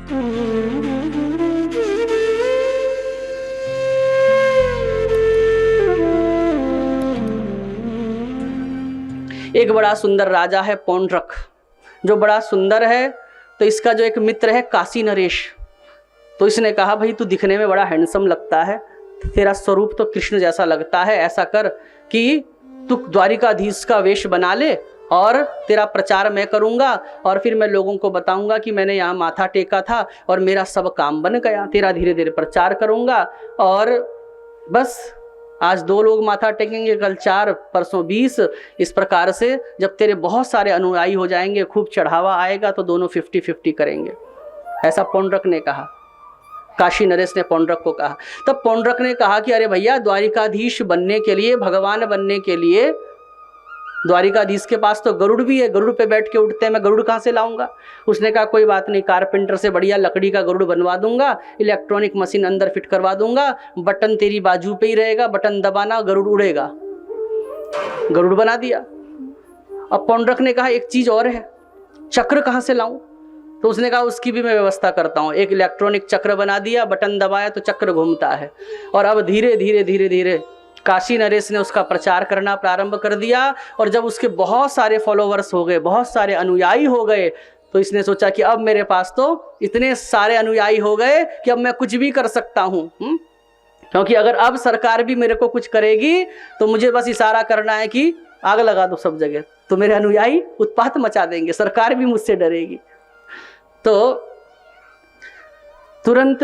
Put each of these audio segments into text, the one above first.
एक बड़ा सुंदर राजा है पौंड्रक, जो बड़ा सुंदर है। तो इसका जो एक मित्र है काशी नरेश, तो इसने कहा भाई तू दिखने में बड़ा हैंडसम लगता है, तेरा स्वरूप तो कृष्ण जैसा लगता है, ऐसा कर कि तू द्वारिकाधीश का वेश बना ले और तेरा प्रचार मैं करूंगा और फिर मैं लोगों को बताऊंगा कि मैंने यहाँ माथा टेका था और मेरा सब काम बन गया। तेरा धीरे धीरे प्रचार करूंगा और बस आज 2 लोग माथा टेकेंगे, कल 4, परसों 20। इस प्रकार से जब तेरे बहुत सारे अनुयायी हो जाएंगे, खूब चढ़ावा आएगा, तो दोनों 50-50 करेंगे। ऐसा पौंड्रक ने कहा, काशी नरेश ने पौंड्रक को कहा। तब पौंड्रक ने कहा कि अरे भैया, द्वारिकाधीश बनने के लिए, भगवान बनने के लिए द्वारिकाधीश के पास तो गरुड़ भी है, गरुड़ पे बैठ के उठते हैं, मैं गरुड़ कहाँ से लाऊंगा। उसने कहा कोई बात नहीं, कारपेंटर से बढ़िया लकड़ी का गरुड़ बनवा दूंगा, इलेक्ट्रॉनिक मशीन अंदर फिट करवा दूंगा, बटन तेरी बाजू पे ही रहेगा, बटन दबाना गरुड़ उड़ेगा। गरुड़ बना दिया। अब पौंड्रक ने कहा एक चीज और है, चक्र कहाँ से लाऊं। तो उसने कहा उसकी भी मैं व्यवस्था करता हूँ। एक इलेक्ट्रॉनिक चक्र बना दिया, बटन दबाया तो चक्र घूमता है। और अब धीरे धीरे धीरे धीरे काशी नरेश ने उसका प्रचार करना प्रारंभ कर दिया। और जब उसके बहुत सारे फॉलोवर्स हो गए, बहुत सारे अनुयायी हो गए, तो इसने सोचा कि अब मेरे पास तो इतने सारे अनुयायी हो गए कि अब मैं कुछ भी कर सकता हूँ। क्योंकि अगर अब सरकार भी मेरे को कुछ करेगी तो मुझे बस इशारा करना है कि आग लगा दो सब जगह, तो मेरे अनुयायी उत्पात मचा देंगे, सरकार भी मुझसे डरेगी। तो तुरंत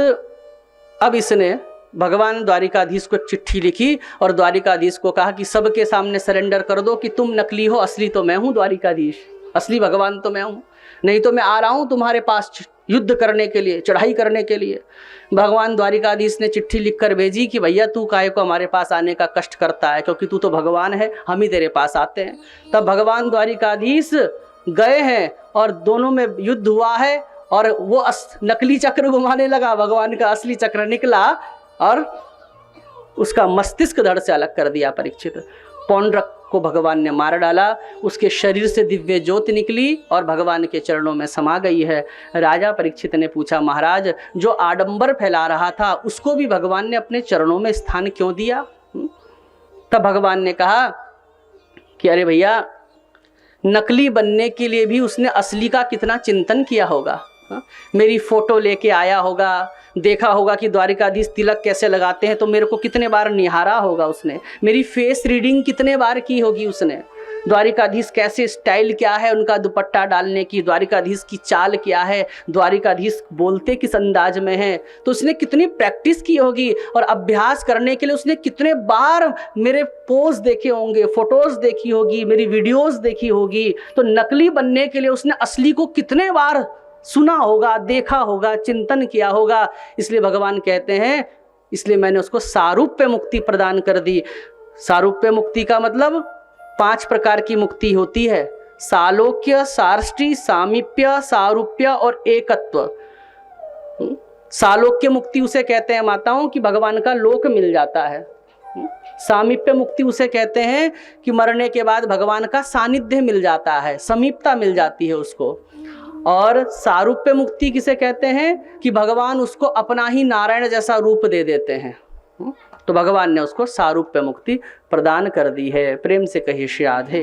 अब इसने भगवान द्वारिकाधीश को एक चिट्ठी लिखी और द्वारिकाधीश को कहा कि सबके सामने सरेंडर कर दो कि तुम नकली हो, असली तो मैं हूं द्वारिकाधीश, असली भगवान तो मैं हूं, नहीं तो मैं आ रहा हूं तुम्हारे पास युद्ध करने के लिए, चढ़ाई करने के लिए। भगवान द्वारिकाधीश ने चिट्ठी लिखकर भेजी कि भैया तू काहे को हमारे पास आने का कष्ट करता है, क्योंकि तू तो भगवान है, हम ही तेरे पास आते हैं। तब भगवान द्वारिकाधीश गए हैं और दोनों में युद्ध हुआ है और वो नकली चक्र घुमाने लगा, भगवान का असली चक्र निकला और उसका मस्तिष्क धड़ से अलग कर दिया परीक्षित। पौंड्रक को भगवान ने मार डाला, उसके शरीर से दिव्य ज्योति निकली और भगवान के चरणों में समा गई है। राजा परीक्षित ने पूछा महाराज, जो आडंबर फैला रहा था उसको भी भगवान ने अपने चरणों में स्थान क्यों दिया। तब भगवान ने कहा कि अरे भैया, नकली बनने के लिए भी उसने असली का कितना चिंतन किया होगा। मेरी फोटो लेके आया होगा, देखा होगा कि द्वारिकाधीश तिलक कैसे लगाते हैं, तो मेरे को कितने बार निहारा होगा उसने, मेरी फेस रीडिंग कितने बार की होगी उसने, द्वारिकाधीश कैसे स्टाइल क्या है उनका दुपट्टा डालने की, द्वारिकाधीश की चाल क्या है, द्वारिकाधीश बोलते किस अंदाज में है, तो उसने कितनी प्रैक्टिस की होगी। और अभ्यास करने के लिए उसने कितने बार मेरे पोज देखे होंगे, फोटोज देखी होगी, मेरी वीडियोस देखी होगी। तो नकली बनने के लिए उसने असली को कितने बार सुना होगा, देखा होगा, चिंतन किया होगा। इसलिए भगवान कहते हैं, इसलिए मैंने उसको सारूप्य मुक्ति प्रदान कर दी। सारूप्य मुक्ति का मतलब 5 प्रकार की मुक्ति होती है, सालोक्य, सार्ष्टि, सामीप्य, सारूप्य और एकत्व। सालोक्य मुक्ति उसे कहते हैं माताओं कि भगवान का लोक मिल जाता है। सामीप्य मुक्ति उसे कहते हैं कि मरने के बाद भगवान का सानिध्य मिल जाता है, समीपता मिल जाती है उसको। और सारूप्य मुक्ति किसे कहते हैं कि भगवान उसको अपना ही नारायण जैसा रूप दे देते हैं। तो भगवान ने उसको सारूप्य मुक्ति प्रदान कर दी है। प्रेम से कहिए श्री राधे।